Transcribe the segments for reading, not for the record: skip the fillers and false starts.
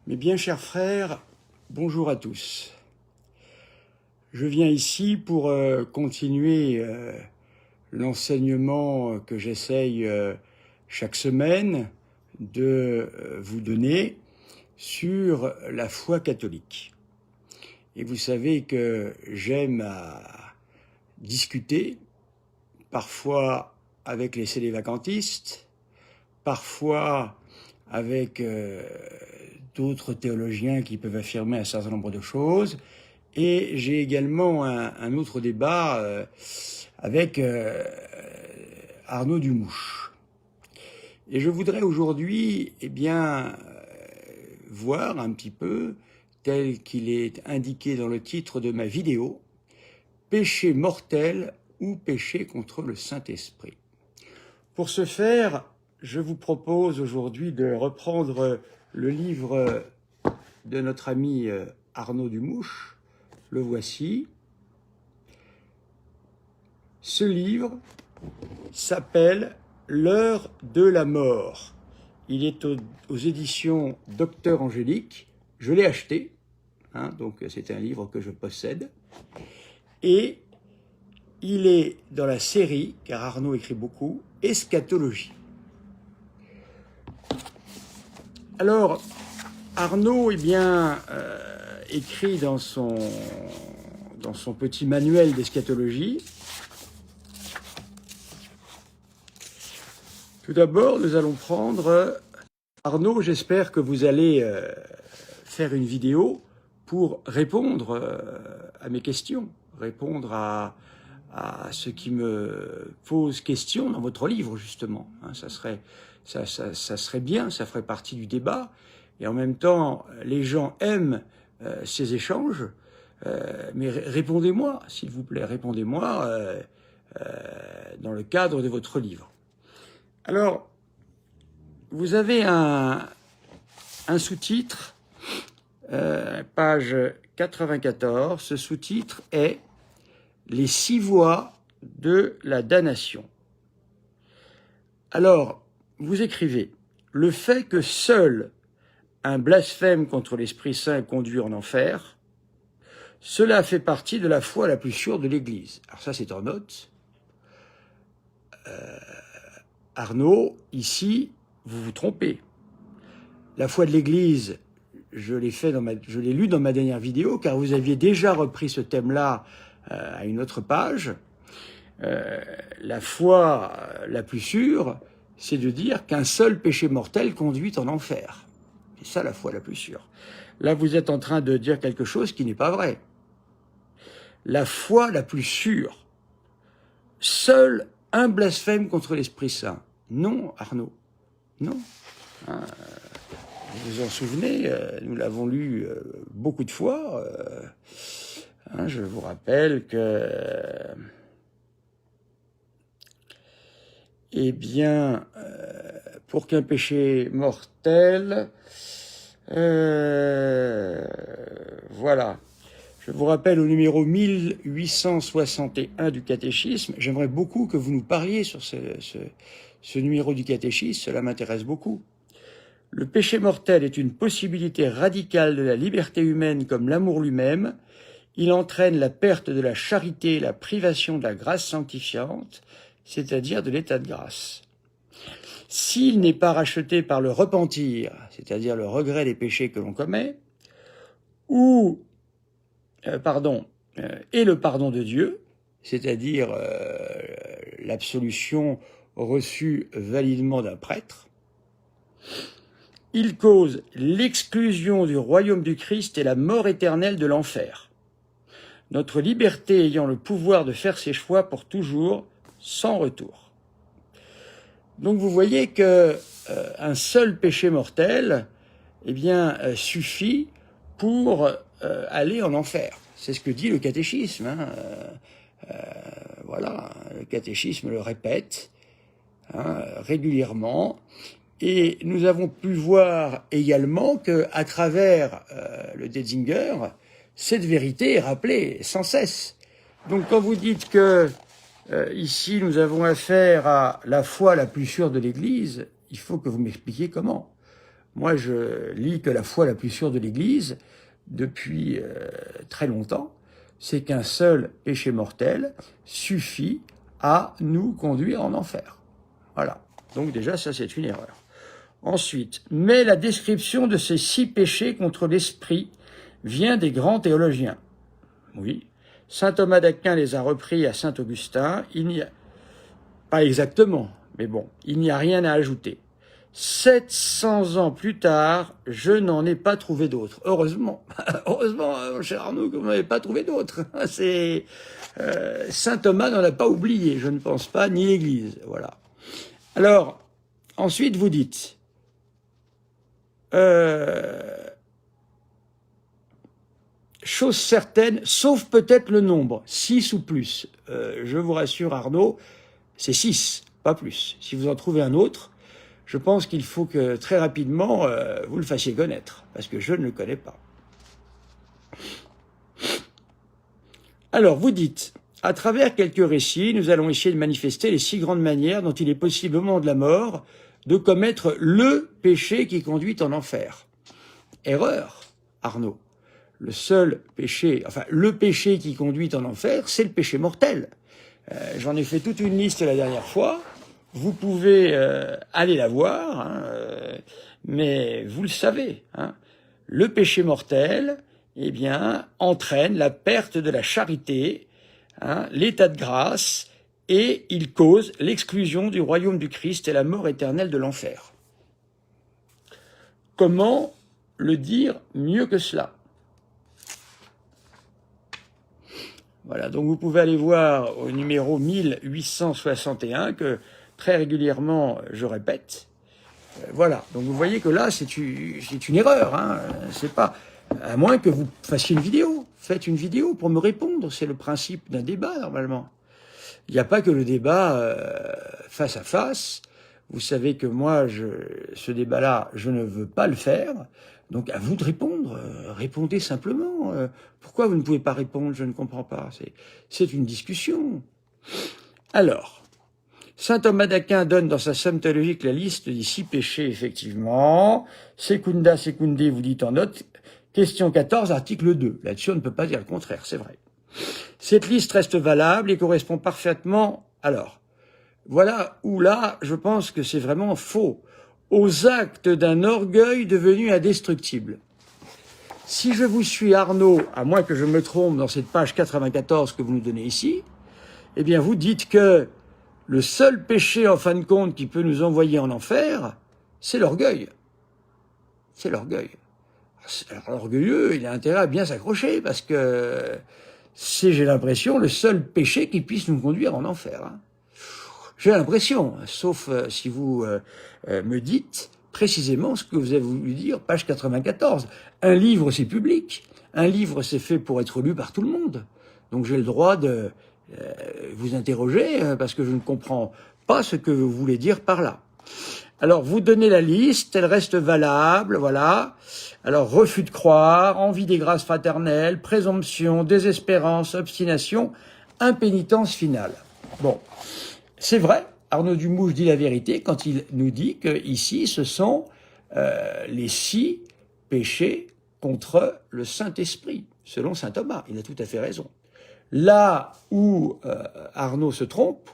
Mes bien chers frères, bonjour à tous. Je viens ici pour continuer l'enseignement que j'essaye chaque semaine de vous donner sur la foi catholique. Et vous savez que j'aime à discuter, parfois avec les célévacantistes, parfois avec d'autres théologiens qui peuvent affirmer un certain nombre de choses. Et j'ai également un autre débat avec Arnaud Dumouche. Et je voudrais aujourd'hui voir un petit peu, tel qu'il est indiqué dans le titre de ma vidéo, péché mortel ou péché contre le Saint-Esprit. Pour ce faire, je vous propose aujourd'hui de reprendre le livre de notre ami Arnaud Dumouche. Le voici. Ce livre s'appelle « L'heure de la mort ». Il est aux éditions Docteur Angélique. Je l'ai acheté, donc c'est un livre que je possède. Et il est dans la série, car Arnaud écrit beaucoup, Eschatologie. Alors, Arnaud écrit dans son petit manuel d'eschatologie. Tout d'abord, nous allons prendre... Arnaud, j'espère que vous allez faire une vidéo pour répondre à mes questions, répondre à ce qui me pose question dans votre livre, justement. Ça serait bien, ça ferait partie du débat. Et en même temps, les gens aiment ces échanges. Mais répondez-moi, s'il vous plaît, répondez-moi dans le cadre de votre livre. Alors, vous avez un sous-titre, page 94. Ce sous-titre est « Les 6 voies de la damnation ». Alors, vous écrivez « Le fait que seul un blasphème contre l'Esprit Saint est conduit en enfer, cela fait partie de la foi la plus sûre de l'Église. » Alors ça, c'est en note. Arnaud, ici, vous vous trompez. La foi de l'Église, je l'ai lu dans ma dernière vidéo, car vous aviez déjà repris ce thème-là à une autre page. La foi la plus sûre, c'est de dire qu'un seul péché mortel conduit en enfer. C'est ça la foi la plus sûre. Là, vous êtes en train de dire quelque chose qui n'est pas vrai. La foi la plus sûre, seul un blasphème contre l'Esprit Saint. Non, Arnaud, non. Vous vous en souvenez, nous l'avons lu beaucoup de fois. Je vous rappelle que... pour qu'un péché mortel... voilà. Je vous rappelle au numéro 1861 du catéchisme. J'aimerais beaucoup que vous nous parliez sur ce numéro du catéchisme, cela m'intéresse beaucoup. Le péché mortel est une possibilité radicale de la liberté humaine comme l'amour lui-même. Il entraîne la perte de la charité et la privation de la grâce sanctifiante, c'est-à-dire de l'état de grâce. S'il n'est pas racheté par le repentir, c'est-à-dire le regret des péchés que l'on commet, et le pardon de Dieu, c'est-à-dire l'absolution reçue validement d'un prêtre, il cause l'exclusion du royaume du Christ et la mort éternelle de l'enfer, notre liberté ayant le pouvoir de faire ses choix pour toujours, sans retour. Donc vous voyez que un seul péché mortel, suffit pour aller en enfer. C'est ce que dit le catéchisme. Voilà, le catéchisme le répète régulièrement. Et nous avons pu voir également qu'à travers le Detzinger, cette vérité est rappelée sans cesse. Donc quand vous dites que ici nous avons affaire à la foi la plus sûre de l'Église, il faut que vous m'expliquiez comment. Moi, je lis que la foi la plus sûre de l'Église, depuis très longtemps, c'est qu'un seul péché mortel suffit à nous conduire en enfer. Voilà. Donc déjà, ça, c'est une erreur. Ensuite, mais la description de ces 6 péchés contre l'esprit vient des grands théologiens. Oui. Saint Thomas d'Aquin les a repris à Saint Augustin. Il n'y a pas exactement, mais bon, il n'y a rien à ajouter. 700 ans plus tard, je n'en ai pas trouvé d'autres. Heureusement, heureusement, mon cher Arnaud, que vous n'avez pas trouvé d'autres. C'est Saint Thomas n'en a pas oublié, je ne pense pas, ni l'Église. Voilà. Alors, ensuite, vous dites, chose certaine, sauf peut-être le nombre, 6 ou plus. Je vous rassure, Arnaud, c'est 6, pas plus. Si vous en trouvez un autre, je pense qu'il faut que très rapidement vous le fassiez connaître, parce que je ne le connais pas. Alors, vous dites, à travers quelques récits, nous allons essayer de manifester les 6 grandes manières dont il est possible au moment de la mort de commettre le péché qui conduit en enfer. Erreur, Arnaud. Le seul péché, enfin le péché qui conduit en enfer, c'est le péché mortel. J'en ai fait toute une liste la dernière fois. Vous pouvez aller la voir, hein, mais vous le savez. Hein, le péché mortel, eh bien, entraîne la perte de la charité, hein, l'état de grâce, et il cause l'exclusion du royaume du Christ et la mort éternelle de l'enfer. Comment le dire mieux que cela? Voilà, donc vous pouvez aller voir au numéro 1861 que très régulièrement je répète. Voilà, donc vous voyez que là c'est une erreur, hein. C'est pas, à moins que vous fassiez une vidéo. Faites une vidéo pour me répondre, c'est le principe d'un débat normalement. Il n'y a pas que le débat face à face. Vous savez que moi, ce débat-là, je ne veux pas le faire. Donc, à vous de répondre. Répondez simplement. Pourquoi vous ne pouvez pas répondre? Je ne comprends pas. C'est une discussion. Alors, saint Thomas d'Aquin donne dans sa Somme théologique la liste des 6 péchés, effectivement. Secunda secunde, vous dites en note. Question 14, article 2. Là-dessus, on ne peut pas dire le contraire, c'est vrai. Cette liste reste valable et correspond parfaitement, alors, voilà où là, je pense que c'est vraiment faux, aux actes d'un orgueil devenu indestructible. Si je vous suis, Arnaud, à moins que je me trompe dans cette page 94 que vous nous donnez ici, eh bien vous dites que le seul péché, en fin de compte, qui peut nous envoyer en enfer, c'est l'orgueil. C'est l'orgueil. Alors l'orgueilleux, il a intérêt à bien s'accrocher, parce que c'est, j'ai l'impression, le seul péché qui puisse nous conduire en enfer. Hein. J'ai l'impression, sauf si vous me dites précisément ce que vous avez voulu dire, page 94. Un livre, c'est public. Un livre, c'est fait pour être lu par tout le monde. Donc j'ai le droit de vous interroger, parce que je ne comprends pas ce que vous voulez dire par là. Alors, vous donnez la liste, elle reste valable, voilà. Alors, refus de croire, envie des grâces fraternelles, présomption, désespérance, obstination, impénitence finale. Bon, c'est vrai, Arnaud Dumouche dit la vérité quand il nous dit que ici, ce sont les 6 péchés contre le Saint-Esprit, selon saint Thomas. Il a tout à fait raison. Là où Arnaud se trompe,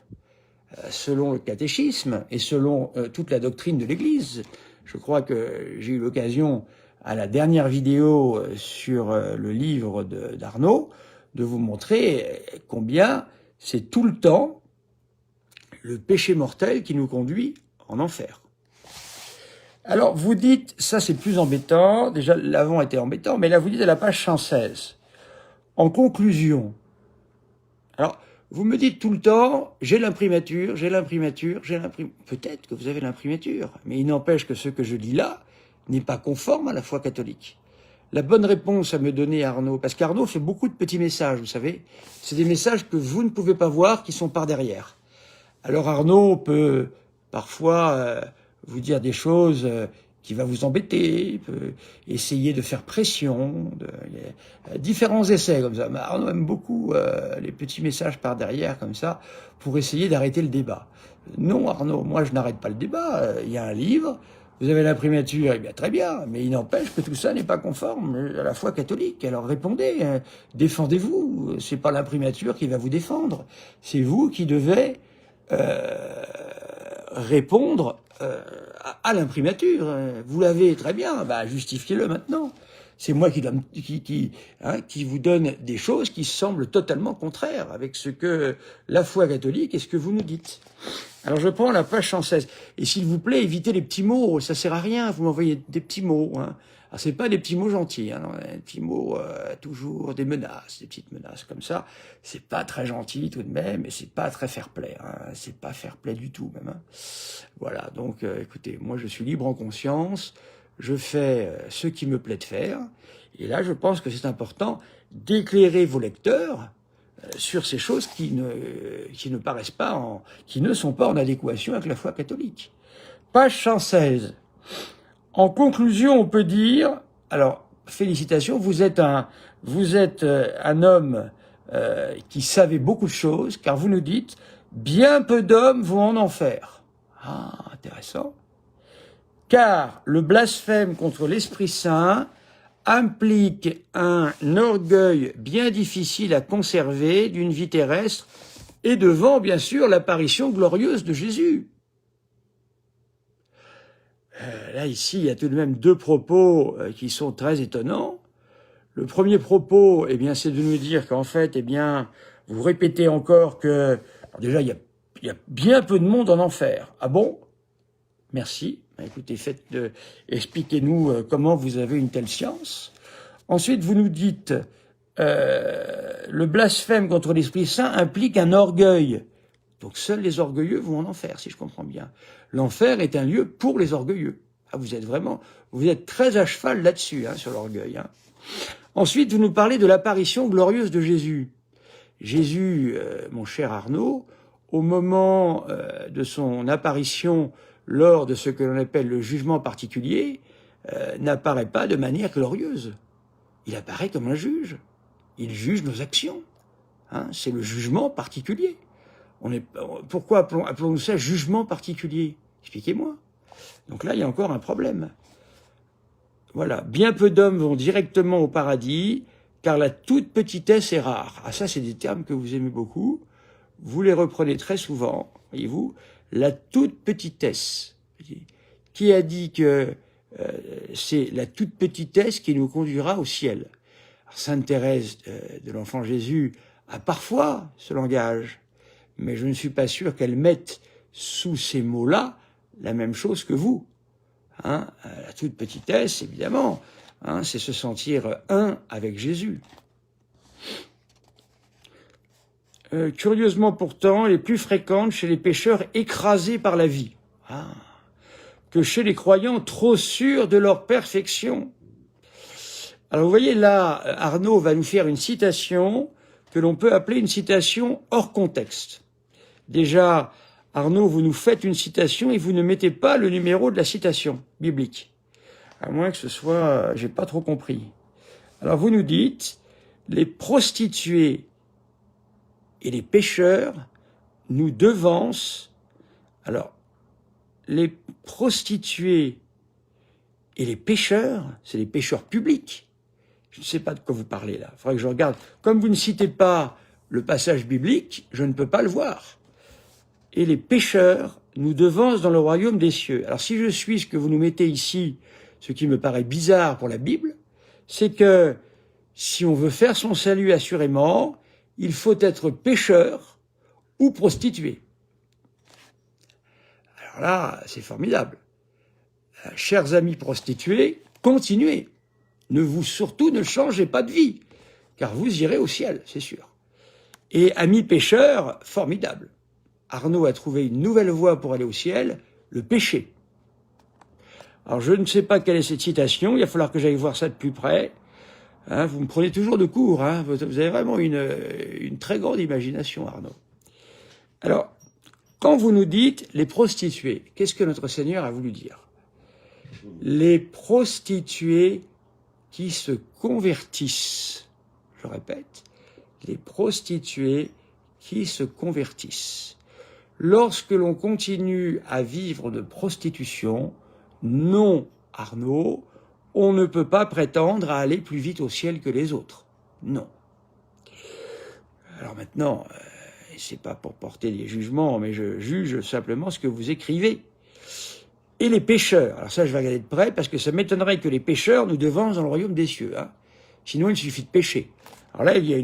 selon le catéchisme et selon toute la doctrine de l'Église. Je crois que j'ai eu l'occasion, à la dernière vidéo sur le livre d'Arnaud, de vous montrer combien c'est tout le temps le péché mortel qui nous conduit en enfer. Alors, vous dites, ça c'est plus embêtant, déjà l'avant était embêtant, mais là vous dites à la page 116, en conclusion, alors, vous me dites tout le temps, j'ai l'imprimature. Peut-être que vous avez l'imprimature, mais il n'empêche que ce que je dis là n'est pas conforme à la foi catholique. La bonne réponse à me donner, Arnaud, parce qu'Arnaud fait beaucoup de petits messages, vous savez, c'est des messages que vous ne pouvez pas voir, qui sont par derrière. Alors Arnaud peut parfois vous dire des choses qui va vous embêter, peut essayer de faire pression, il y a différents essais comme ça. Mais Arnaud aime beaucoup les petits messages par derrière comme ça pour essayer d'arrêter le débat. Non Arnaud, moi je n'arrête pas le débat, il y a un livre, Vous avez l'imprimature, eh bien très bien, mais il n'empêche que tout ça n'est pas conforme à la foi catholique. Alors répondez, défendez-vous. C'est pas l'imprimature qui va vous défendre, c'est vous qui devez répondre à l'imprimature. Vous l'avez très bien, bah justifiez-le maintenant. C'est moi qui vous donne des choses qui semblent totalement contraires avec ce que la foi catholique et ce que vous nous dites. Alors je prends la page 116. Et s'il vous plaît, évitez les petits mots, ça sert à rien, vous m'envoyez des petits mots. Hein. Alors c'est pas des petits mots gentils, hein, non, des petits mots toujours des menaces, des petites menaces comme ça. C'est pas très gentil tout de même, et c'est pas très fair-play. Hein. C'est pas fair-play du tout même. Hein. Voilà, donc écoutez, moi je suis libre en conscience, je fais ce qui me plaît de faire, et là je pense que c'est important d'éclairer vos lecteurs sur ces choses qui ne paraissent pas, qui ne sont pas en adéquation avec la foi catholique. Page 116. En conclusion, on peut dire, alors félicitations, vous êtes un homme qui savait beaucoup de choses, car vous nous dites, bien peu d'hommes vont en enfer. Ah, intéressant. Car le blasphème contre l'Esprit Saint implique un orgueil bien difficile à conserver d'une vie terrestre et devant, bien sûr, l'apparition glorieuse de Jésus. Là, ici, il y a tout de même deux propos qui sont très étonnants. Le premier propos, eh bien, c'est de nous dire qu'en fait, eh bien, vous répétez encore que, alors déjà, il y a bien peu de monde en enfer. Ah bon? Merci. Écoutez, expliquez-nous comment vous avez une telle science. Ensuite, vous nous dites, le blasphème contre l'Esprit Saint implique un orgueil. Donc seuls les orgueilleux vont en enfer, si je comprends bien. L'enfer est un lieu pour les orgueilleux. Ah, vous êtes très à cheval là-dessus, hein, sur l'orgueil. Hein. Ensuite, vous nous parlez de l'apparition glorieuse de Jésus. Jésus, mon cher Arnaud, au moment de son apparition lors de ce que l'on appelle le jugement particulier, n'apparaît pas de manière glorieuse. Il apparaît comme un juge. Il juge nos actions. Hein, c'est le jugement particulier. Pourquoi appelons-nous ça jugement particulier? Expliquez-moi. Donc là, il y a encore un problème. Voilà. Bien peu d'hommes vont directement au paradis, car la toute petitesse est rare. Ah, ça, c'est des termes que vous aimez beaucoup. Vous les reprenez très souvent, voyez-vous. La toute petitesse. Qui a dit que c'est la toute petitesse qui nous conduira au ciel? Alors, Sainte Thérèse de l'Enfant Jésus a parfois ce langage, mais je ne suis pas sûr qu'elle mette sous ces mots-là la même chose que vous. Hein, la toute petitesse, évidemment, hein, c'est se sentir un avec Jésus. Curieusement pourtant, elle est plus fréquente chez les pécheurs écrasés par la vie, que chez les croyants trop sûrs de leur perfection. Alors vous voyez là, Arnaud va nous faire une citation que l'on peut appeler une citation hors contexte. Déjà, Arnaud, vous nous faites une citation et vous ne mettez pas le numéro de la citation biblique. À moins que ce soit, j'ai pas trop compris. Alors vous nous dites, les prostituées et les pécheurs nous devancent. Alors, les prostituées et les pécheurs, c'est les pécheurs publics. Je ne sais pas de quoi vous parlez là. Il faudrait que je regarde. Comme vous ne citez pas le passage biblique, je ne peux pas le voir. Et les pécheurs nous devancent dans le royaume des cieux. Alors si je suis ce que vous nous mettez ici, ce qui me paraît bizarre pour la Bible, c'est que si on veut faire son salut assurément, il faut être pécheur ou prostitué. Alors là, c'est formidable. Chers amis prostituées, continuez. Surtout ne changez pas de vie, car vous irez au ciel, c'est sûr. Et amis pécheurs, formidable. Arnaud a trouvé une nouvelle voie pour aller au ciel, le péché. Alors je ne sais pas quelle est cette citation, il va falloir que j'aille voir ça de plus près. Hein, vous me prenez toujours de court, hein, vous avez vraiment une très grande imagination, Arnaud. Alors, quand vous nous dites les prostituées, qu'est-ce que notre Seigneur a voulu dire? Les prostituées qui se convertissent, je répète, les prostituées qui se convertissent. Lorsque l'on continue à vivre de prostitution, Non, Arnaud, on ne peut pas prétendre à aller plus vite au ciel que les autres. Non. Alors maintenant, c'est pas pour porter des jugements, mais je juge simplement ce que vous écrivez. Et les pécheurs, alors ça je vais regarder de près, parce que ça m'étonnerait que les pécheurs nous devancent dans le royaume des cieux. Hein. Sinon il suffit de pécher. Alors là il y a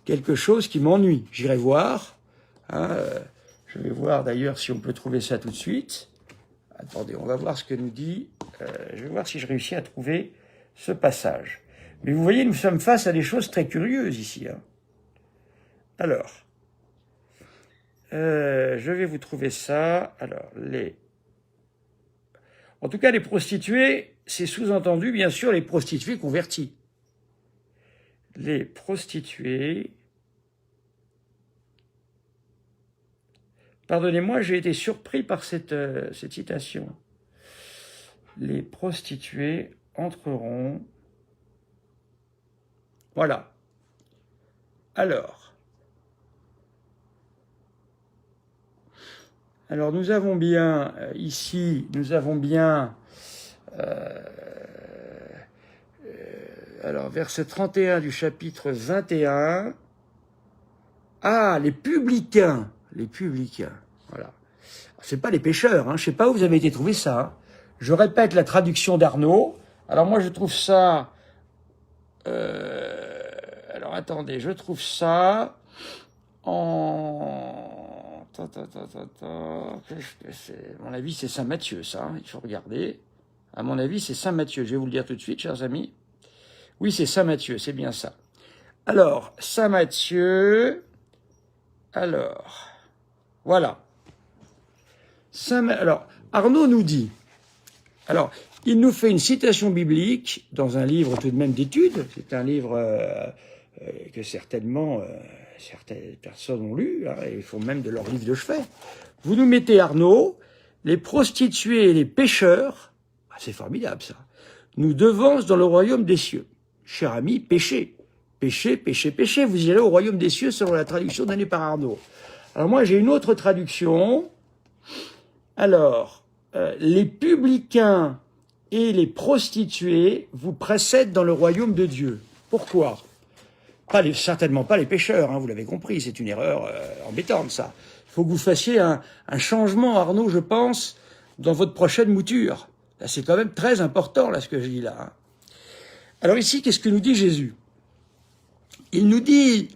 quelque chose qui m'ennuie. J'irai voir. Hein, je vais voir d'ailleurs si on peut trouver ça tout de suite. Attendez, on va voir ce que nous dit. Je vais voir si je réussis à trouver ce passage. Mais vous voyez, nous sommes face à des choses très curieuses ici. Hein. Alors, je vais vous trouver ça. Alors, en tout cas, les prostituées, c'est sous-entendu, bien sûr, les prostituées converties. Les prostituées... Pardonnez-moi, j'ai été surpris par cette citation. Les prostituées entreront... Voilà. Alors, nous avons bien, ici, nous avons bien... alors, verset 31 du chapitre 21... Ah, les publicains, voilà. C'est pas les pécheurs, hein. Je sais pas où vous avez été trouver ça. Hein. Je répète la traduction d'Arnaud. Alors moi, je trouve ça... alors attendez, je trouve ça en... À mon avis, c'est Saint Matthieu, ça. Hein. Il faut regarder. À mon avis, c'est Saint Matthieu. Je vais vous le dire tout de suite, chers amis. Oui, c'est Saint Matthieu, c'est bien ça. Alors, Saint Matthieu... Alors, voilà. Alors, Arnaud nous dit, alors, il nous fait une citation biblique dans un livre tout de même d'études, c'est un livre que certainement certaines personnes ont lu, hein, et font même de leur livre de chevet. Vous nous mettez, Arnaud, les prostituées et les pécheurs, ah, c'est formidable ça, nous devancent dans le royaume des cieux. Cher ami, péchez. Péché, péché, péché, vous irez au royaume des cieux selon la traduction donnée par Arnaud. Alors moi j'ai une autre traduction. Alors, les publicains et les prostituées vous précèdent dans le royaume de Dieu. Pourquoi? Certainement pas les pécheurs, hein, vous l'avez compris, c'est une erreur embêtante ça. Il faut que vous fassiez un changement, Arnaud, je pense, dans votre prochaine mouture. Là, c'est quand même très important là ce que je dis là. Hein. Alors ici, qu'est-ce que nous dit Jésus? Il nous dit,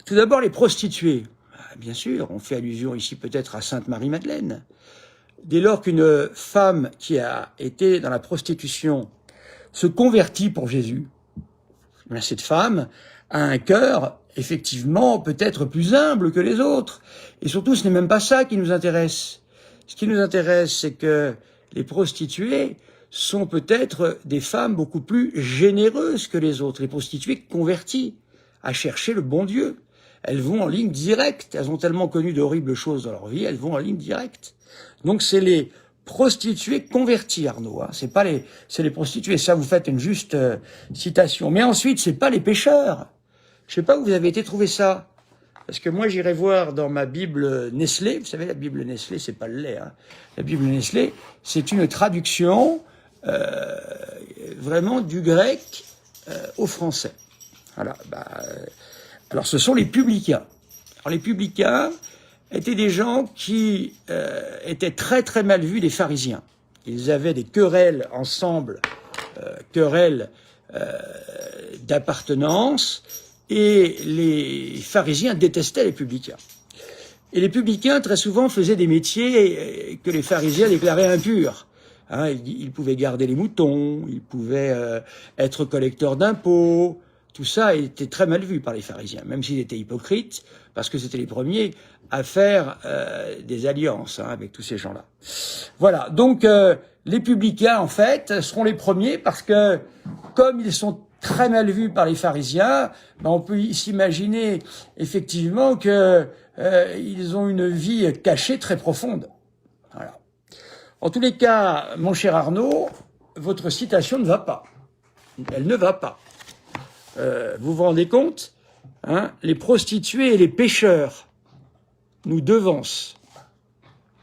tout d'abord, les prostituées. Bien sûr, on fait allusion ici peut-être à Sainte Marie-Madeleine. Dès lors qu'une femme qui a été dans la prostitution se convertit pour Jésus, cette femme a un cœur, effectivement, peut-être plus humble que les autres. Et surtout, ce n'est même pas ça qui nous intéresse. Ce qui nous intéresse, c'est que les prostituées sont peut-être des femmes beaucoup plus généreuses que les autres, les prostituées converties à chercher le bon Dieu. Elles vont en ligne directe, elles ont tellement connu d'horribles choses dans leur vie, elles vont en ligne directe. Donc c'est les prostituées converties, Arnaud, hein. C'est les prostituées, ça vous faites une juste citation. Mais ensuite, c'est pas les pécheurs. Je sais pas où vous avez été trouver ça. Parce que moi, j'irai voir dans ma Bible Nestlé, vous savez, la Bible Nestlé, c'est pas le lait, hein. La Bible Nestlé, c'est une traduction vraiment du grec au français. Voilà. Alors, ce sont les publicains. Alors, les publicains étaient des gens qui étaient très très mal vus des pharisiens. Ils avaient des querelles ensemble, querelles d'appartenance, et les pharisiens détestaient les publicains. Et les publicains, très souvent, faisaient des métiers que les pharisiens déclaraient impurs. Hein, ils pouvaient garder les moutons, ils pouvaient être collecteurs d'impôts. Tout ça était très mal vu par les pharisiens, même s'ils étaient hypocrites, parce que c'était les premiers à faire des alliances avec tous ces gens-là. Voilà, donc les publicains, en fait, seront les premiers, parce que comme ils sont très mal vus par les pharisiens, on peut s'imaginer effectivement que ils ont une vie cachée très profonde. Voilà. En tous les cas, mon cher Arnaud, votre citation ne va pas. Elle ne va pas. Vous vous rendez compte, hein, les prostituées et les pécheurs nous devancent.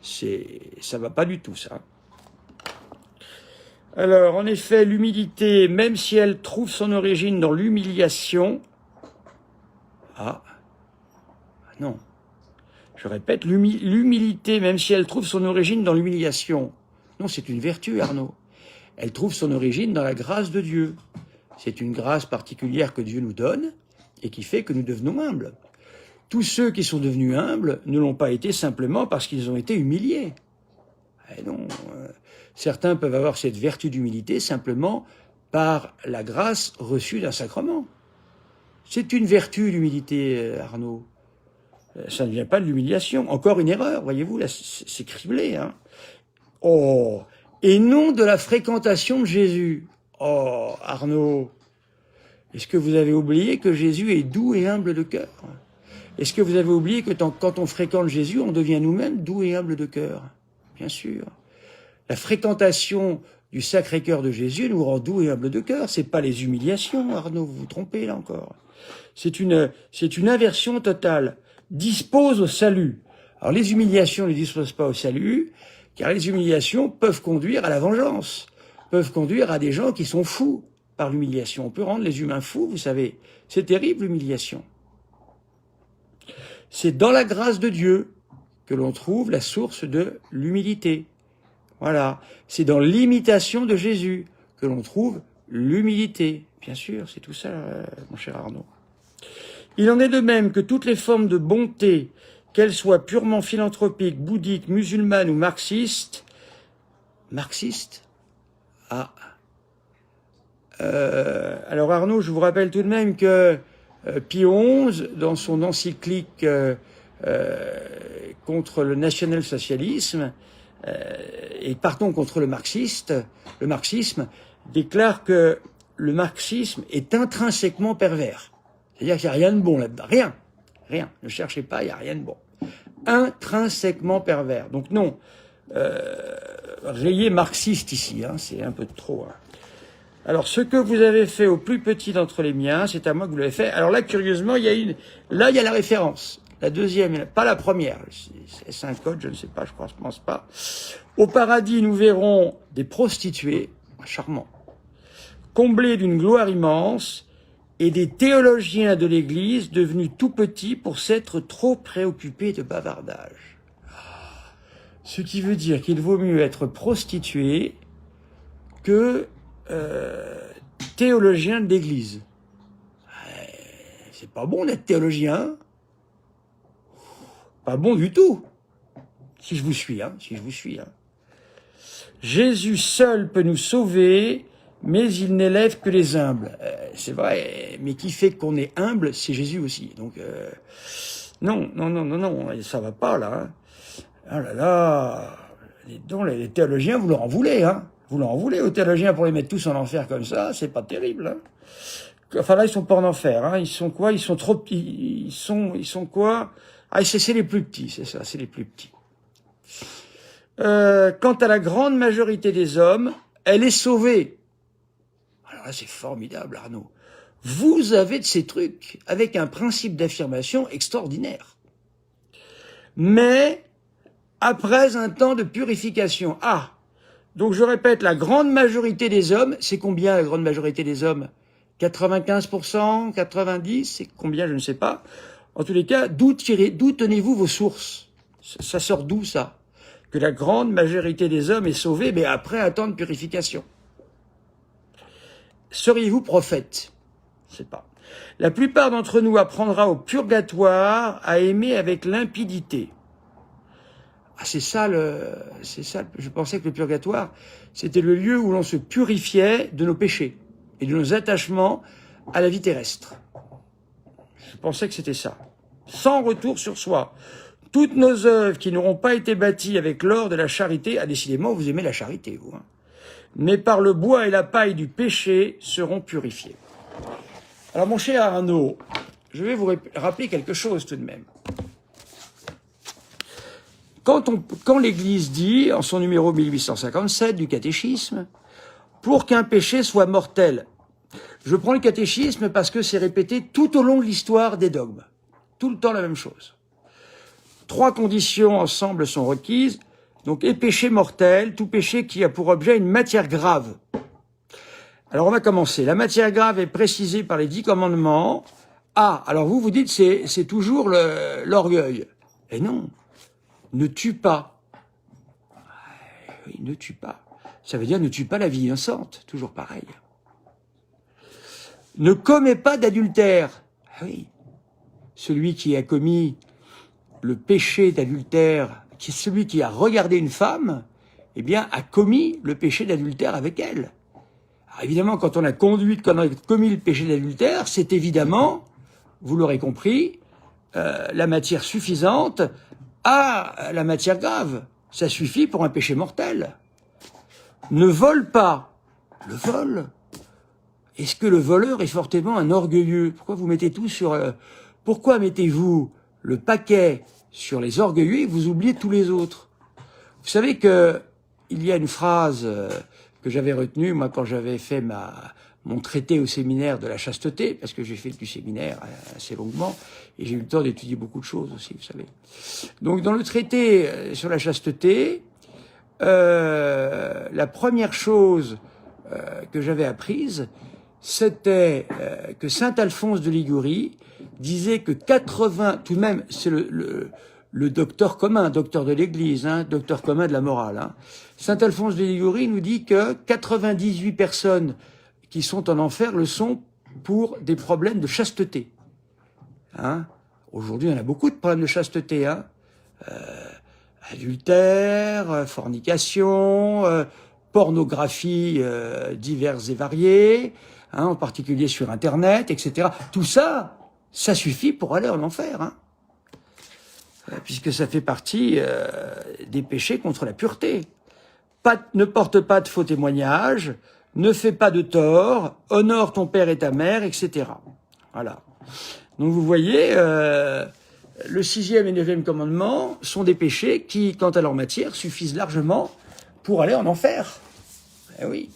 Ça va pas du tout, ça. Alors, en effet, l'humilité, même si elle trouve son origine dans l'humiliation... Ah, non. Je répète, l'humilité, même si elle trouve son origine dans l'humiliation... Non, c'est une vertu, Arnaud. Elle trouve son origine dans la grâce de Dieu. C'est une grâce particulière que Dieu nous donne et qui fait que nous devenons humbles. Tous ceux qui sont devenus humbles ne l'ont pas été simplement parce qu'ils ont été humiliés. Eh non, certains peuvent avoir cette vertu d'humilité simplement par la grâce reçue d'un sacrement. C'est une vertu, l'humilité, Arnaud. Ça ne vient pas de l'humiliation. Encore une erreur, voyez-vous, là, c'est criblé. Hein. Oh, et non de la fréquentation de Jésus. Oh, Arnaud, est-ce que vous avez oublié que Jésus est doux et humble de cœur? Est-ce que vous avez oublié que quand on fréquente Jésus, on devient nous-mêmes doux et humble de cœur? Bien sûr. La fréquentation du Sacré-Cœur de Jésus nous rend doux et humble de cœur. C'est pas les humiliations, Arnaud, vous vous trompez là encore. C'est une inversion totale. Dispose au salut. Alors les humiliations ne disposent pas au salut, car les humiliations peuvent conduire à la vengeance, peuvent conduire à des gens qui sont fous par l'humiliation. On peut rendre les humains fous, vous savez. C'est terrible, l'humiliation. C'est dans la grâce de Dieu que l'on trouve la source de l'humilité. Voilà. C'est dans l'imitation de Jésus que l'on trouve l'humilité. Bien sûr, c'est tout ça, mon cher Arnaud. Il en est de même que toutes les formes de bonté, qu'elles soient purement philanthropiques, bouddhiques, musulmanes ou marxistes, ah. Alors Arnaud, je vous rappelle tout de même que Pie XI, dans son encyclique contre le national-socialisme, et partons contre le marxisme, déclare que le marxisme est intrinsèquement pervers. C'est-à-dire qu'il n'y a rien de bon là-dedans. Rien. Ne cherchez pas, il n'y a rien de bon. Intrinsèquement pervers. Donc non, rayez marxiste ici, hein, c'est un peu trop. Hein. Alors, ce que vous avez fait au plus petit d'entre les miens, c'est à moi que vous l'avez fait. Alors là, curieusement, il y a la référence. La deuxième, pas la première. C'est un code, je ne sais pas, je pense pas. Au paradis, nous verrons des prostituées, charmants, comblés d'une gloire immense, et des théologiens de l'Église devenus tout petits pour s'être trop préoccupés de bavardage. Ce qui veut dire qu'il vaut mieux être prostitué que théologien de l'Église. C'est pas bon d'être théologien. Pas bon du tout. Si je vous suis, hein. Jésus seul peut nous sauver, mais il n'élève que les humbles. C'est vrai, mais qui fait qu'on est humble, c'est Jésus aussi. Donc, non, ça va pas, là. Hein. Ah là là, les théologiens, vous leur en voulez, hein. Vous leur en voulez aux théologiens pour les mettre tous en enfer comme ça, c'est pas terrible, hein. Enfin là, ils sont pas en enfer, hein. Ils sont quoi? Ils sont trop petits. Ils sont quoi? Ah, c'est les plus petits, c'est ça, c'est les plus petits. Quant à la grande majorité des hommes, elle est sauvée. Alors là, c'est formidable, Arnaud. Vous avez de ces trucs avec un principe d'affirmation extraordinaire. Mais après un temps de purification. Ah, donc je répète, la grande majorité des hommes, c'est combien la grande majorité des hommes? 95%, 90%, c'est combien, je ne sais pas. En tous les cas, d'où tenez-vous vos sources? Ça sort d'où, ça? Que la grande majorité des hommes est sauvée, mais après un temps de purification. Seriez-vous prophète? Je ne sais pas. La plupart d'entre nous apprendra au purgatoire à aimer avec limpidité. Ah, c'est ça, je pensais que le purgatoire, c'était le lieu où l'on se purifiait de nos péchés et de nos attachements à la vie terrestre. Je pensais que c'était ça. Sans retour sur soi. Toutes nos œuvres qui n'auront pas été bâties avec l'or de la charité, ah, décidément, vous aimez la charité, vous, hein, mais par le bois et la paille du péché seront purifiées. Alors, mon cher Arnaud, je vais vous rappeler quelque chose tout de même. Quand l'Église dit, en son numéro 1857 du catéchisme, pour qu'un péché soit mortel, je prends le catéchisme parce que c'est répété tout au long de l'histoire des dogmes. Tout le temps la même chose. 3 conditions ensemble sont requises. Donc, et péché mortel, tout péché qui a pour objet une matière grave. Alors, on va commencer. La matière grave est précisée par les 10 commandements. Ah, alors vous dites c'est toujours l'orgueil. Et non, ne tue pas. Oui, ne tue pas. Ça veut dire ne tue pas la vie innocente, toujours pareil. Ne commets pas d'adultère. Ah oui, celui qui a commis le péché d'adultère, qui est celui qui a regardé une femme, eh bien, a commis le péché d'adultère avec elle. Alors évidemment, quand on a commis le péché d'adultère, c'est évidemment, vous l'aurez compris, la matière suffisante à la matière grave. Ça suffit pour un péché mortel. Ne vole pas. Le vol. Est-ce que le voleur est fortement un orgueilleux? Pourquoi vous mettez tout sur... pourquoi mettez-vous le paquet sur les orgueilleux et vous oubliez tous les autres? Vous savez que il y a une phrase que j'avais retenue, moi, quand j'avais fait mon traité au séminaire de la chasteté, parce que j'ai fait du séminaire assez longuement, et j'ai eu le temps d'étudier beaucoup de choses aussi, vous savez. Donc, dans le traité sur la chasteté, la première chose que j'avais apprise, c'était que saint Alphonse de Liguori disait que 80, tout de même, c'est le docteur commun, docteur de l'Église, hein, docteur commun de la morale. Hein. Saint Alphonse de Liguori nous dit que 98 personnes qui sont en enfer le sont pour des problèmes de chasteté. Hein. Aujourd'hui, il y en a beaucoup de problèmes de chasteté. Hein. Adultère, fornication, pornographie diverses et variées, hein, en particulier sur Internet, etc. Tout ça, ça suffit pour aller en enfer, hein, puisque ça fait partie des péchés contre la pureté. Ne porte pas de faux témoignages, ne fais pas de tort, honore ton père et ta mère, etc. Voilà. Donc vous voyez, le 6e et 9e commandement sont des péchés qui, quant à leur matière, suffisent largement pour aller en enfer. Eh oui.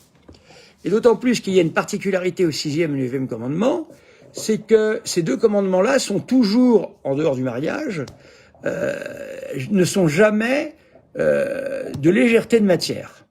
Et d'autant plus qu'il y a une particularité au 6e et 9e commandement, c'est que ces deux commandements-là sont toujours, en dehors du mariage, ne sont jamais de légèreté de matière.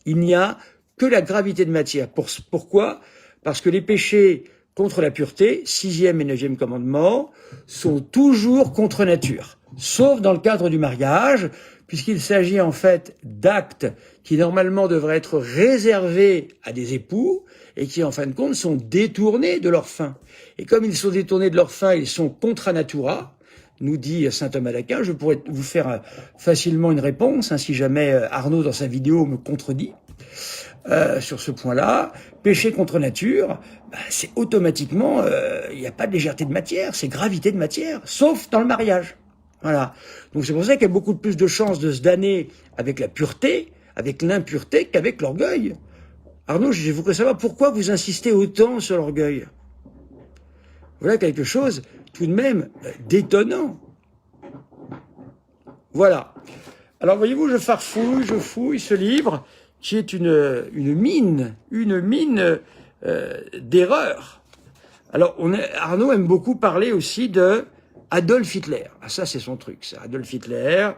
Il n'y a que la gravité de matière. Pourquoi? Parce que les péchés contre la pureté, 6e et 9e commandement, sont toujours contre nature, sauf dans le cadre du mariage, puisqu'il s'agit en fait d'actes qui normalement devraient être réservés à des époux et qui en fin de compte sont détournés de leur fin. Et comme ils sont détournés de leur fin, ils sont contra natura, nous dit saint Thomas d'Aquin. Je pourrais vous faire facilement une réponse, hein, si jamais Arnaud dans sa vidéo me contredit sur ce point-là. Péché contre nature, c'est automatiquement, il n'y a pas de légèreté de matière, c'est gravité de matière, sauf dans le mariage. Voilà. Donc c'est pour ça qu'il y a beaucoup plus de chances de se damner avec la pureté, avec l'impureté, qu'avec l'orgueil. Arnaud, je voudrais savoir pourquoi vous insistez autant sur l'orgueil. Voilà quelque chose tout de même d'étonnant. Voilà. Alors voyez-vous, je farfouille, je fouille ce livre qui est une mine d'erreurs. Alors Arnaud aime beaucoup parler aussi de Adolf Hitler. Ah, ça c'est son truc, ça, Adolf Hitler.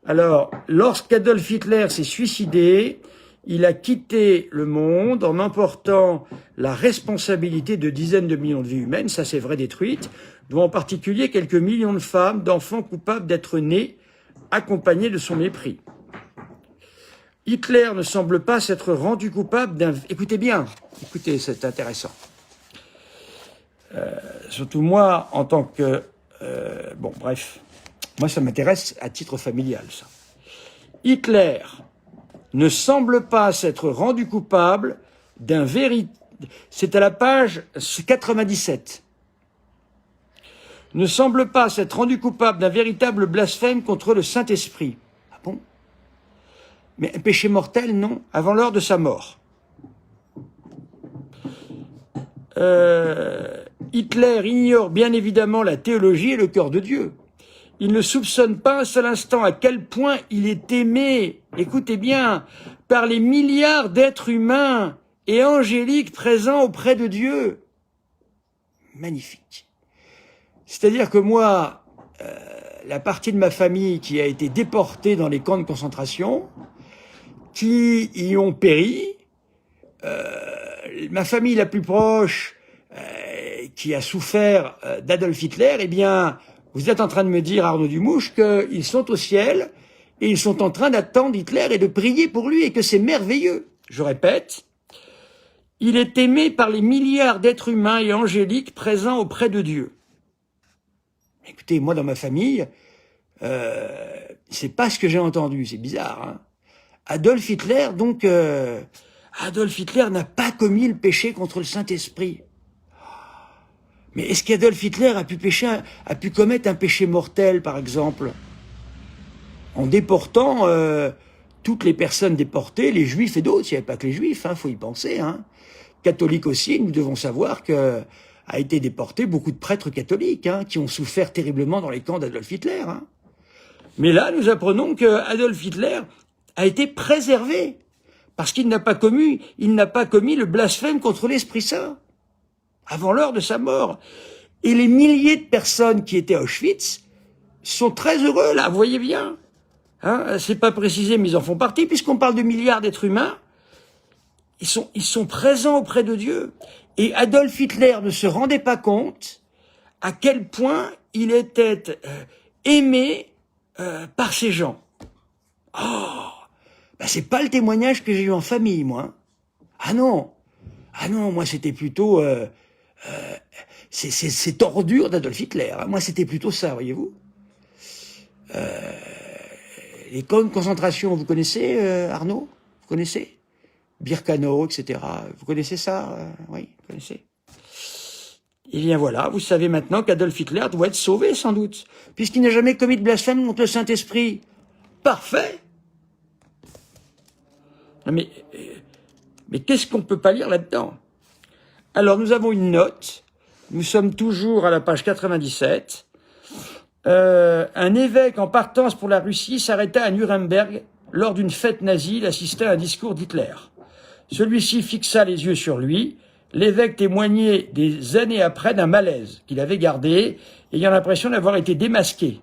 Alors, lorsqu'Adolf Hitler s'est suicidé, il a quitté le monde en emportant la responsabilité de dizaines de millions de vies humaines, ça c'est vrai, détruites, dont en particulier quelques millions de femmes, d'enfants coupables d'être nés, accompagnés de son mépris. Hitler ne semble pas s'être rendu coupable d'un... Écoutez bien, écoutez, c'est intéressant. Surtout moi, en tant que... bon, bref, moi ça m'intéresse à titre familial, ça. Hitler ne semble pas s'être rendu coupable d'un véritable... C'est à la page 97. Ne semble pas s'être rendu coupable d'un véritable blasphème contre le Saint-Esprit. Ah bon? Mais un péché mortel, non, avant l'heure de sa mort. Hitler ignore bien évidemment la théologie et le cœur de Dieu. Il ne soupçonne pas un seul instant à quel point il est aimé, écoutez bien, par les milliards d'êtres humains et angéliques présents auprès de Dieu. Magnifique. C'est-à-dire que moi, la partie de ma famille qui a été déportée dans les camps de concentration, qui y ont péri, ma famille la plus proche, qui a souffert d'Adolf Hitler, eh bien, vous êtes en train de me dire, Arnaud Dumouche, qu'ils sont au ciel et ils sont en train d'attendre Hitler et de prier pour lui et que c'est merveilleux. Je répète, il est aimé par les milliards d'êtres humains et angéliques présents auprès de Dieu. Écoutez, moi dans ma famille, c'est pas ce que j'ai entendu, c'est bizarre. Hein. Adolf Hitler, donc, Adolf Hitler n'a pas commis le péché contre le Saint-Esprit. Mais est-ce qu'Adolf Hitler a pu commettre un péché mortel, par exemple, en déportant toutes les personnes déportées, les Juifs et d'autres? Il n'y avait pas que les Juifs, faut y penser. Hein. Catholiques aussi, nous devons savoir que a été déporté beaucoup de prêtres catholiques qui ont souffert terriblement dans les camps d'Adolf Hitler. Hein. Mais là, nous apprenons que Adolf Hitler a été préservé parce qu'il n'a pas commis le blasphème contre l'Esprit Saint avant l'heure de sa mort. Et les milliers de personnes qui étaient à Auschwitz sont très heureux là, vous voyez bien. Hein, c'est pas précisé, mais ils en font partie puisqu'on parle de milliards d'êtres humains. Ils sont présents auprès de Dieu. Et Adolf Hitler ne se rendait pas compte à quel point il était aimé par ces gens. Oh, c'est pas le témoignage que j'ai eu en famille, moi. Ah non, moi c'était plutôt ces ordures d'Adolf Hitler. Moi c'était plutôt ça, voyez-vous. Les camps de concentration, vous connaissez, Arnaud? Vous connaissez? Birkenau, etc. Vous connaissez ça? Oui, vous connaissez. Eh bien voilà, vous savez maintenant qu'Adolf Hitler doit être sauvé, sans doute, puisqu'il n'a jamais commis de blasphème contre le Saint-Esprit. Parfait. Mais qu'est-ce qu'on ne peut pas lire là-dedans? Alors, nous avons une note. Nous sommes toujours à la page 97. Un évêque en partance pour la Russie s'arrêta à Nuremberg lors d'une fête nazie. Il assistait à un discours d'Hitler. Celui-ci fixa les yeux sur lui. L'évêque témoignait des années après d'un malaise qu'il avait gardé, ayant l'impression d'avoir été démasqué.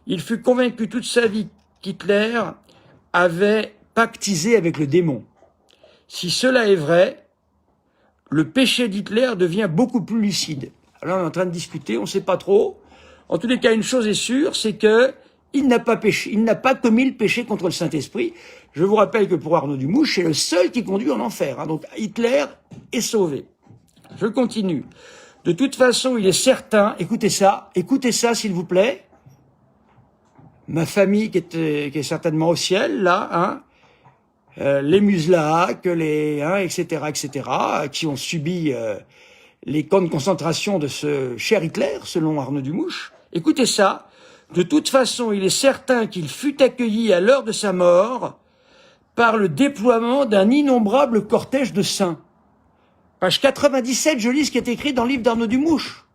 Il fut convaincu toute sa vie qu'Hitler avait pactisé avec le démon. Si cela est vrai, le péché d'Hitler devient beaucoup plus lucide. Alors on est en train de discuter, on ne sait pas trop. En tous les cas, une chose est sûre, c'est que il n'a pas commis le péché contre le Saint-Esprit. Je vous rappelle que pour Arnaud Dumouche, c'est le seul qui conduit en enfer. Donc Hitler est sauvé. Je continue. De toute façon, il est certain, écoutez ça s'il vous plaît. Ma famille qui est certainement au ciel, là, les Muslak, etc., qui ont subi les camps de concentration de ce cher Hitler, selon Arnaud Dumouche. Écoutez ça. De toute façon, il est certain qu'il fut accueilli à l'heure de sa mort par le déploiement d'un innombrable cortège de saints. Page 97, je lis ce qui est écrit dans le livre d'Arnaud Dumouche.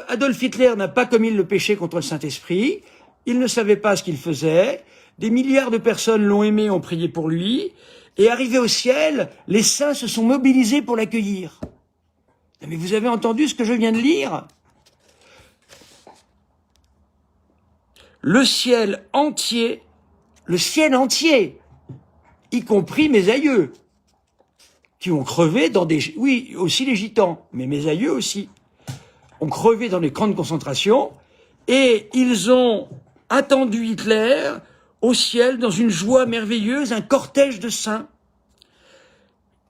Adolf Hitler n'a pas commis le péché contre le Saint-Esprit. Il ne savait pas ce qu'il faisait. Des milliards de personnes l'ont aimé, ont prié pour lui. Et arrivé au ciel, les saints se sont mobilisés pour l'accueillir. Mais vous avez entendu ce que je viens de lire? Le ciel entier, y compris mes aïeux, qui ont crevé dans des... Oui, aussi les gitans, mais mes aïeux aussi, ont crevé dans les camps de concentration, et ils ont attendu Hitler au ciel dans une joie merveilleuse, un cortège de saints.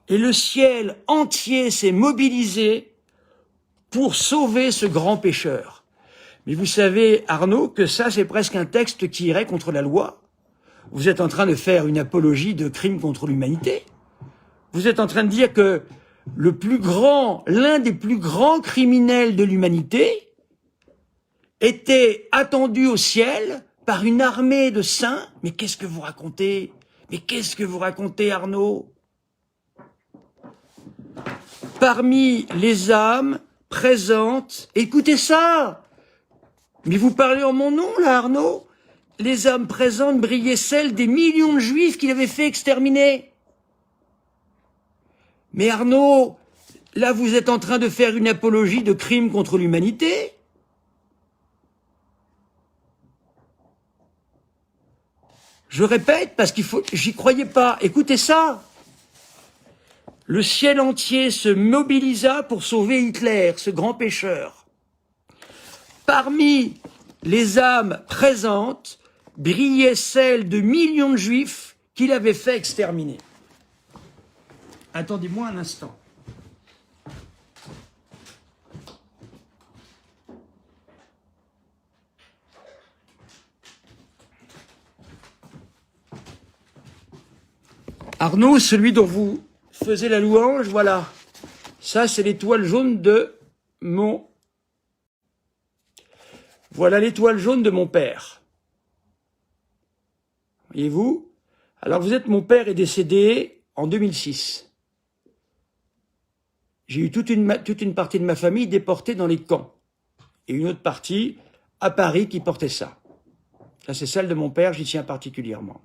Et le ciel entier s'est mobilisé pour sauver ce grand pécheur. Mais vous savez, Arnaud, que ça, c'est presque un texte qui irait contre la loi. Vous êtes en train de faire une apologie de crime contre l'humanité. Vous êtes en train de dire que l'un des plus grands criminels de l'humanité était attendu au ciel par une armée de saints. Mais qu'est-ce que vous racontez? Arnaud? Parmi les âmes présentes, écoutez ça! Mais vous parlez en mon nom, là, Arnaud? Les âmes présentes brillaient celles des millions de juifs qu'il avait fait exterminer. Mais Arnaud, là, vous êtes en train de faire une apologie de crime contre l'humanité. Je répète, parce j'y croyais pas. Écoutez ça. Le ciel entier se mobilisa pour sauver Hitler, ce grand pécheur. Parmi les âmes présentes, brillait celle de millions de juifs qu'il avait fait exterminer. Attendez-moi un instant. Arnaud, celui dont vous faisiez la louange, voilà. Ça, c'est l'étoile jaune de mon... Voilà l'étoile jaune de mon père. Voyez-vous? Alors, vous êtes, mon père est décédé en 2006. J'ai eu toute une partie de ma famille déportée dans les camps. Et une autre partie à Paris qui portait ça. Ça, c'est celle de mon père, j'y tiens particulièrement.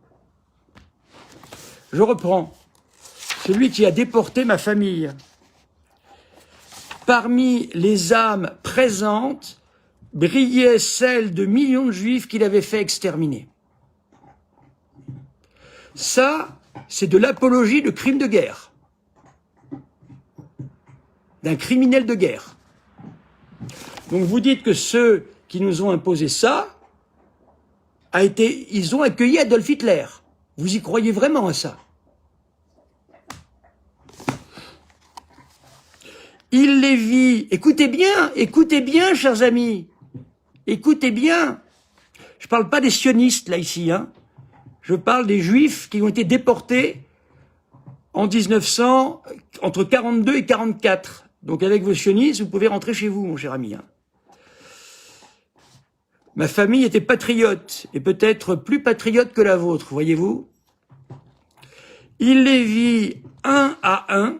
Je reprends. Celui qui a déporté ma famille. Parmi les âmes présentes, brillait celle de millions de juifs qu'il avait fait exterminer. Ça, c'est de l'apologie de crimes de guerre. D'un criminel de guerre. Donc vous dites que ceux qui nous ont imposé ça, ils ont accueilli Adolf Hitler. Vous y croyez vraiment à ça? Il les vit. Écoutez bien, chers amis. Écoutez bien. Je ne parle pas des sionistes, là, ici. Hein. Je parle des juifs qui ont été déportés en 1900, entre 42 et 44. Donc, avec vos sionistes, vous pouvez rentrer chez vous, mon cher ami. Hein. Ma famille était patriote, et peut-être plus patriote que la vôtre, voyez-vous. Il les vit un à un.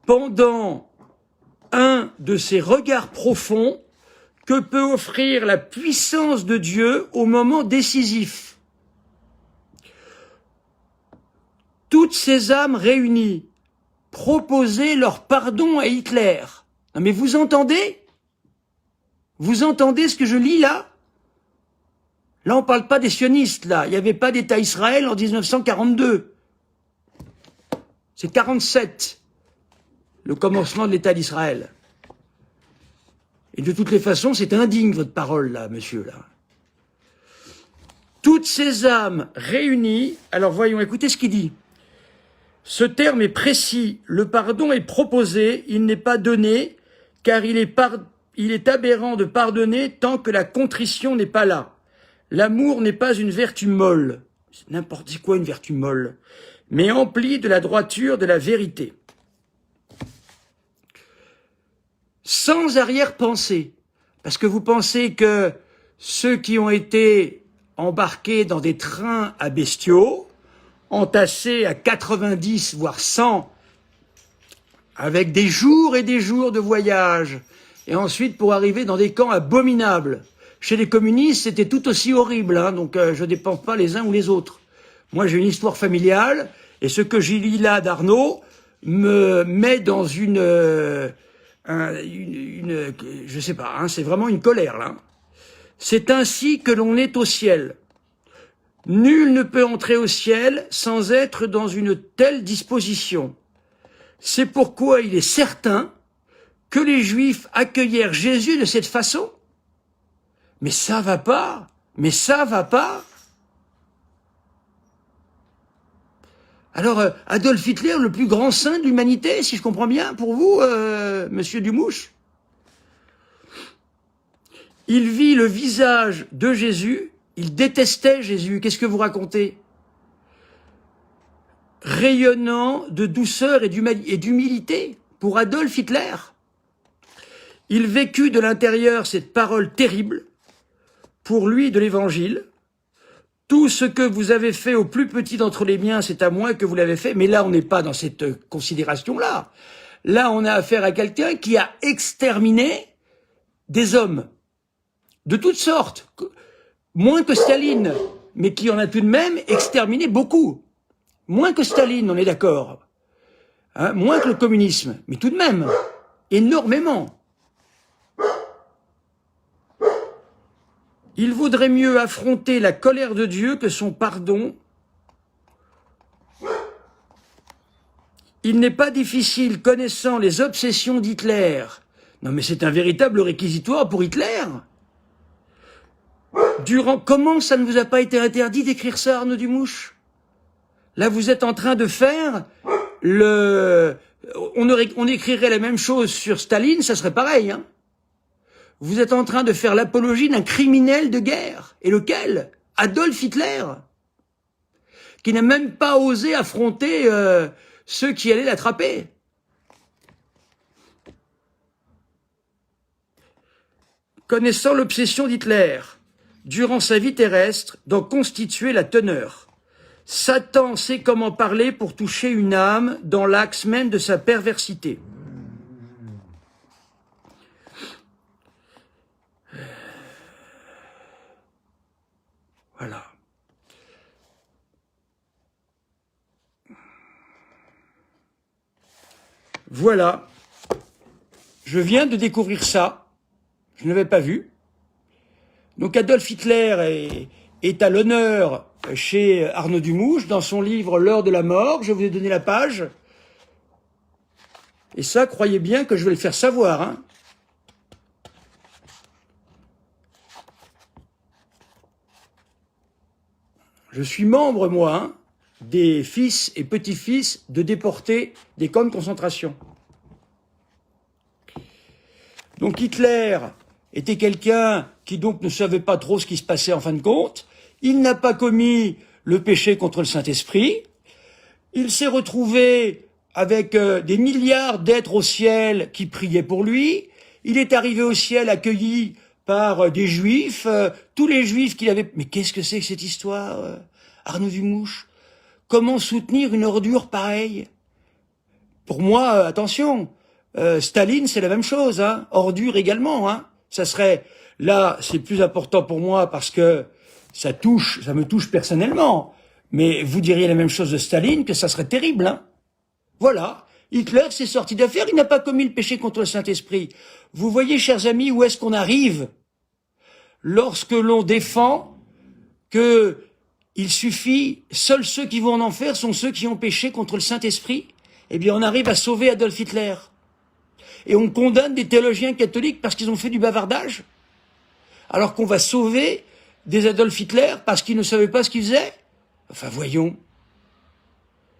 Pendant un de ces regards profonds que peut offrir la puissance de Dieu au moment décisif. Toutes ces âmes réunies proposaient leur pardon à Hitler. Non mais vous entendez? Vous entendez ce que je lis là? Là on ne parle pas des sionistes, là. Il n'y avait pas d'État Israël en 1942. C'est 47. Le commencement de l'État d'Israël. Et de toutes les façons, c'est indigne, votre parole, là, monsieur, là. Toutes ces âmes réunies, alors voyons, écoutez ce qu'il dit. Ce terme est précis, le pardon est proposé, il n'est pas donné, car il est aberrant de pardonner tant que la contrition n'est pas là. L'amour n'est pas une vertu molle, c'est n'importe quoi une vertu molle, mais emplie de la droiture de la vérité. Sans arrière-pensée, parce que vous pensez que ceux qui ont été embarqués dans des trains à bestiaux, entassés à 90 voire 100, avec des jours et des jours de voyage, et ensuite pour arriver dans des camps abominables. Chez les communistes, c'était tout aussi horrible, hein, donc je ne dépends pas les uns ou les autres. Moi, j'ai une histoire familiale, et ce que j'y lis là d'Arnaud me met dans je sais pas, hein, c'est vraiment une colère, là. C'est ainsi que l'on est au ciel. Nul ne peut entrer au ciel sans être dans une telle disposition. C'est pourquoi il est certain que les Juifs accueillèrent Jésus de cette façon. Mais ça va pas, mais ça va pas. Alors, Adolf Hitler, le plus grand saint de l'humanité, si je comprends bien, pour vous, monsieur Dumouche, il vit le visage de Jésus, il détestait Jésus. Qu'est-ce que vous racontez? Rayonnant de douceur et d'humilité pour Adolf Hitler. Il vécut de l'intérieur cette parole terrible, pour lui de l'Évangile. Tout ce que vous avez fait au plus petit d'entre les miens, c'est à moi que vous l'avez fait. Mais là, on n'est pas dans cette considération-là. Là, on a affaire à quelqu'un qui a exterminé des hommes de toutes sortes. Moins que Staline, mais qui en a tout de même exterminé beaucoup. Moins que Staline, on est d'accord. Hein, moins que le communisme, mais tout de même, énormément. Il vaudrait mieux affronter la colère de Dieu que son pardon. Il n'est pas difficile, connaissant les obsessions d'Hitler. Non mais c'est un véritable réquisitoire pour Hitler. Comment ça ne vous a pas été interdit d'écrire ça, Arnaud Dumouche? Là, vous êtes en train de faire on écrirait la même chose sur Staline, ça serait pareil, hein. Vous êtes en train de faire l'apologie d'un criminel de guerre. Et lequel? Adolf Hitler, qui n'a même pas osé affronter ceux qui allaient l'attraper. Connaissant l'obsession d'Hitler, durant sa vie terrestre, d'en constituer la teneur. Satan sait comment parler pour toucher une âme dans l'axe même de sa perversité. Voilà. Voilà. Je viens de découvrir ça. Je ne l'avais pas vu. Donc Adolf Hitler est à l'honneur chez Arnaud Dumouche dans son livre L'heure de la mort. Je vous ai donné la page. Et ça, croyez bien que je vais le faire savoir, hein. Je suis membre, moi, hein, des fils et petits-fils de déportés des camps de concentration. Donc Hitler était quelqu'un qui donc ne savait pas trop ce qui se passait en fin de compte. Il n'a pas commis le péché contre le Saint-Esprit. Il s'est retrouvé avec des milliards d'êtres au ciel qui priaient pour lui. Il est arrivé au ciel accueilli par des juifs, tous les juifs qu'il avait... Mais qu'est-ce que c'est que cette histoire, Arnaud Dumouche? Comment soutenir une ordure pareille? Pour moi, attention, Staline, c'est la même chose, hein, ordure également, hein. Ça serait, là, c'est plus important pour moi parce que ça me touche personnellement. Mais vous diriez la même chose de Staline, que ça serait terrible, hein. Voilà. Hitler s'est sorti d'affaire, il n'a pas commis le péché contre le Saint-Esprit. Vous voyez, chers amis, où est-ce qu'on arrive lorsque l'on défend que il suffit, seuls ceux qui vont en enfer sont ceux qui ont péché contre le Saint-Esprit? Eh bien, on arrive à sauver Adolf Hitler. Et on condamne des théologiens catholiques parce qu'ils ont fait du bavardage, alors qu'on va sauver des Adolf Hitler parce qu'ils ne savaient pas ce qu'ils faisaient. Enfin, voyons.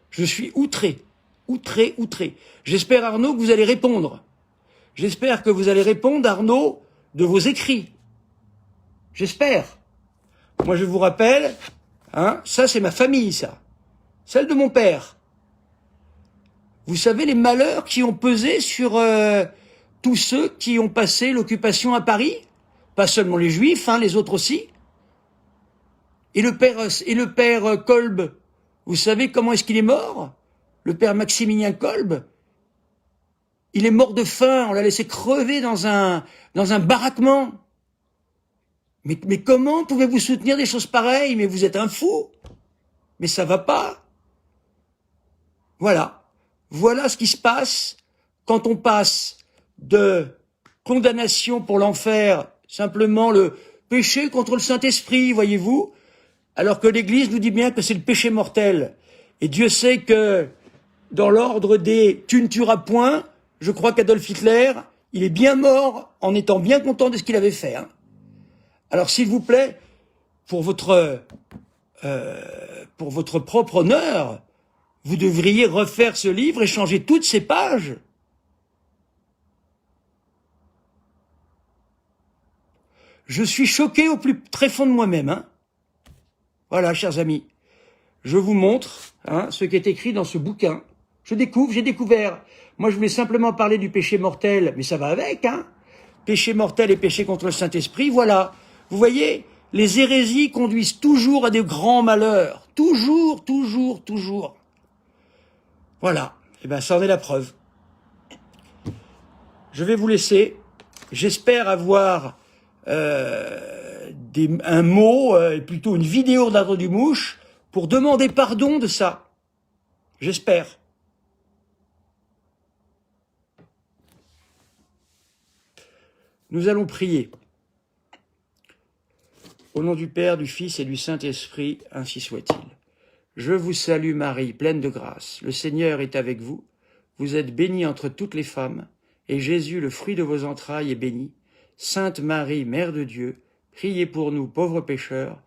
Je suis outré, outré, outré. J'espère, Arnaud, que vous allez répondre. J'espère que vous allez répondre, Arnaud, de vos écrits. J'espère. Moi, je vous rappelle, hein, ça, c'est ma famille, ça. Celle de mon père. Vous savez les malheurs qui ont pesé sur tous ceux qui ont passé l'occupation à Paris? Pas seulement les Juifs, hein, les autres aussi. Et le père Kolb, vous savez comment est-ce qu'il est mort? Le père Maximilien Kolb, il est mort de faim, on l'a laissé crever dans un baraquement. Mais comment pouvez-vous soutenir des choses pareilles? Mais vous êtes un fou. Mais ça va pas. Voilà. Voilà ce qui se passe quand on passe de condamnation pour l'enfer, simplement le péché contre le Saint-Esprit, voyez-vous, alors que l'Église nous dit bien que c'est le péché mortel. Et Dieu sait que dans l'ordre des « tu ne tueras point », je crois qu'Adolf Hitler, il est bien mort en étant bien content de ce qu'il avait fait, hein. Alors s'il vous plaît, pour votre propre honneur, vous devriez refaire ce livre et changer toutes ces pages. Je suis choqué au plus tréfonds de moi-même, hein. Voilà, chers amis. Je vous montre, hein, ce qui est écrit dans ce bouquin. J'ai découvert. Moi, je voulais simplement parler du péché mortel, mais ça va avec, hein. Péché mortel et péché contre le Saint-Esprit, voilà. Vous voyez, les hérésies conduisent toujours à de grands malheurs. Toujours, toujours, toujours. Voilà. Eh ben, ça en est la preuve. Je vais vous laisser. J'espère avoir un mot, plutôt une vidéo d'Arnaud Dumouche pour demander pardon de ça. J'espère. Nous allons prier. Au nom du Père, du Fils et du Saint-Esprit, ainsi soit-il. Je vous salue Marie, pleine de grâce. Le Seigneur est avec vous. Vous êtes bénie entre toutes les femmes, et Jésus, le fruit de vos entrailles, est béni. Sainte Marie, Mère de Dieu, priez pour nous pauvres pécheurs,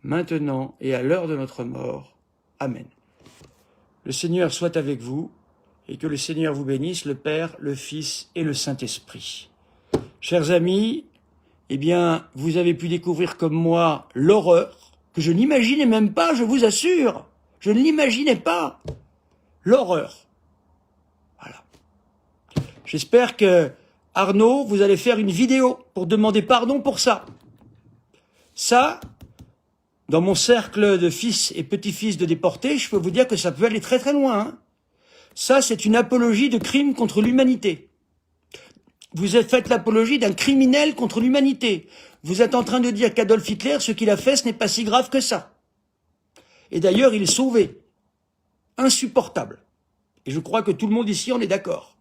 maintenant et à l'heure de notre mort. Amen. Le Seigneur soit avec vous, et que le Seigneur vous bénisse, le Père, le Fils et le Saint-Esprit. Chers amis, eh bien, vous avez pu découvrir comme moi l'horreur, que je n'imaginais même pas, je vous assure. Je ne l'imaginais pas. L'horreur. Voilà. J'espère que, Arnaud, vous allez faire une vidéo pour demander pardon pour ça. Ça, dans mon cercle de fils et petits-fils de déportés, je peux vous dire que ça peut aller très très loin. Hein. Ça, c'est une apologie de crime contre l'humanité. Vous faites l'apologie d'un criminel contre l'humanité. Vous êtes en train de dire qu'Adolf Hitler, ce qu'il a fait, ce n'est pas si grave que ça. Et d'ailleurs, il est sauvé. Insupportable. Et je crois que tout le monde ici en est d'accord.